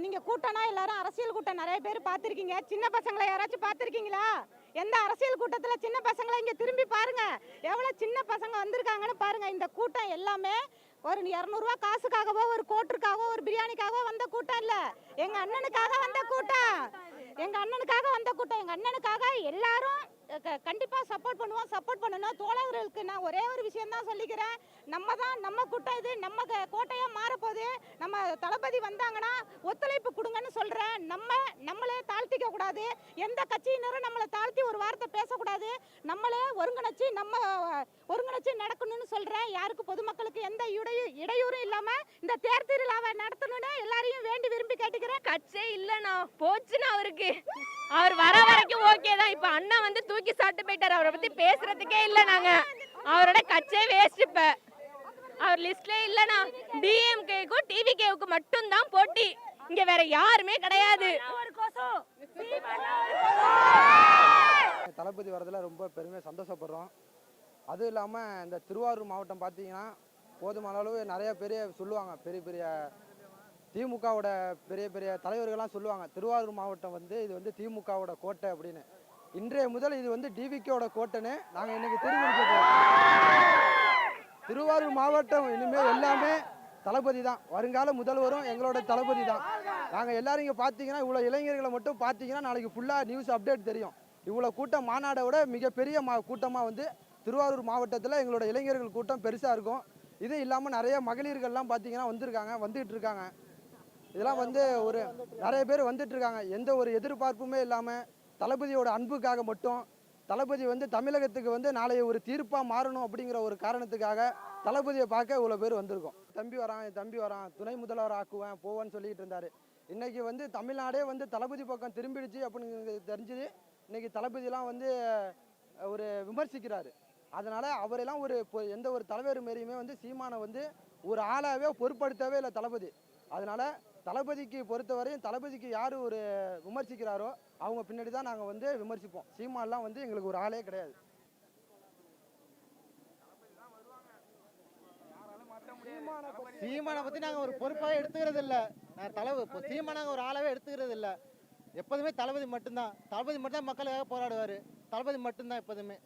நீங்க கூட்டம்னா எல்லாரும் அரசியல் கூட்டம் நிறைய பேர் பார்த்துருக்கீங்க. சின்ன பசங்களை யாராச்சும் பார்த்துருக்கீங்களா? எந்த அரசியல் கூட்டத்துல சின்ன பசங்களை இங்க திரும்பி பாருங்க, எவ்வளவு சின்ன பசங்க வந்திருக்காங்கன்னு பாருங்க. இந்த கூட்டம் எல்லாமே ஒரு 200 காசுக்காகவோ ஒரு கோட்டுக்காகவோ ஒரு பிரியாணிக்காகவோ வந்த கூட்டம் இல்ல. எங்க அண்ணனுக்காக வந்த கூட்டம். எங்க அண்ணனுக்காக எல்லாரும் கண்டிப்பா சப்போர்ட் பண்ணுவோம், சப்போர்ட் பண்ணணும். தோழர்களுக்கு நான் ஒரே ஒரு விஷயம் தான் சொல்லிக்கிறேன். நம்ம கூட்டம் இது, நம்ம கோட்டையா மாறப்போகுது. நம்ம தளபதி வந்தாங்கன்னா ஒத்துழைப்பு கொடுங்கன்னு சொல்றேன். நம்மளே தாழ்த்திக்க கூடாது, எந்த கட்சியினரும் நம்மளை தாழ்த்தி ஒரு வார்த்தை பேசக்கூடாது. நம்மளே ஒருங்கிணைச்சு நடக்கணும்னு சொல்றேன். யாருக்கு பொதுமக்களுக்கு எந்த இடையூறும் இல்லாம இந்த தேர் திருவிழாவை நடத்தணும்னு எல்லாரையும் வேண்டி விரும்பி கேட்டுக்கிறேன். கட்சே இல்லைண்ணா, போச்சுன்னா அவருக்கு அவர் வர வரைக்கும் ஓகே தான். இப்ப அண்ணா வந்து தூக்கி சாப்பிட்டு போயிட்டாரு, அவரை பத்தி பேசுறதுக்கே இல்லை. நாங்க அவரோட கட்சே வேஸ்ட். இப்ப அவர் லிஸ்ட்ல இல்லைண்ணா. டிஎம்கேக்கும் டிவிகேவுக்கு மட்டும் தான் போட்டி, இங்க வேற யாருமே கிடையாது. தளபதி வரதுல ரொம்ப பெருமையாக சந்தோஷப்படுறோம். அதுவும் இல்லாமல் இந்த திருவாரூர் மாவட்டம் பார்த்தீங்கன்னா போதுமான அளவு நிறைய பெரிய சொல்லுவாங்க, பெரிய பெரிய திமுகவோட பெரிய பெரிய தலைவர்கள்லாம் சொல்லுவாங்க, திருவாரூர் மாவட்டம் வந்து இது வந்து திமுகவோட கோட்டை அப்படின்னு. இன்றைய முதல் இது வந்து டிவிகேவோட கோட்டைன்னு நாங்கள் இன்னைக்கு தெரிவிக்கிறோம். திருவாரூர் மாவட்டம் இனிமேல் எல்லாமே தளபதி தான். வருங்கால முதல்வரும் எங்களோட தளபதி தான். நாங்கள் எல்லாரும் இங்கே பார்த்தீங்கன்னா இவ்வளோ இளைஞர்களை மட்டும் பார்த்தீங்கன்னா நாளைக்கு ஃபுல்லாக நியூஸ் அப்டேட் தெரியும். இவ்வளோ கூட்டம் மாநாடை விட மிகப்பெரிய கூட்டமாக வந்து திருவாரூர் மாவட்டத்தில் எங்களோட இளைஞர்கள் கூட்டம் பெருசாக இருக்கும். இது இல்லாமல் நிறைய மகளிர்கள்லாம் பார்த்தீங்கன்னா வந்துட்டு இருக்காங்க. இதெல்லாம் வந்து ஒரு நிறைய பேர் வந்துட்டு இருக்காங்க. எந்த ஒரு எதிர்பார்ப்புமே இல்லாமல் தளபதியோட அன்புக்காக மட்டும், தளபதி வந்து தமிழகத்துக்கு வந்து நாளைய ஒரு தீர்ப்பாக மாறணும் அப்படிங்கிற ஒரு காரணத்துக்காக தளபதியை பார்க்க இவ்வளோ பேர் வந்திருக்கோம். தம்பி வரான் துணை முதல்வர் ஆக்குவேன் போவேன்னு சொல்லிட்டு இருந்தாரு. இன்னைக்கு வந்து தமிழ்நாடே வந்து தளபதி பக்கம் திரும்பிடுச்சு அப்படிங்கிறது தெரிஞ்சது. இன்னைக்கு தளபதியெல்லாம் வந்து ஒரு விமர்சிக்கிறாரு. அதனால அவரெல்லாம் எந்த ஒரு தலைவர் மாரியுமே வந்து சீமானை வந்து ஒரு ஆளாவே பொருட்படுத்தவே இல்லை தளபதி. அதனால தளபதிக்கு பொறுத்தவரையும் தளபதிக்கு யார் ஒரு விமர்சிக்கிறாரோ அவங்க பின்னாடி தான் நாங்கள் வந்து விமர்சிப்போம். சீமானெலாம் வந்து எங்களுக்கு ஒரு ஆளே கிடையாது. சீமானை பற்றி நாங்கள் ஒரு பொறுப்பாக எடுத்துக்கிறது இல்லை. சீமானை நாங்கள் ஒரு ஆளாவே எடுத்துக்கிறது இல்லை. எப்போதுமே தளபதி மட்டும்தான். தளபதி மட்டும்தான் மக்களுக்காக போராடுவார். தளபதி மட்டும்தான் எப்போதுமே.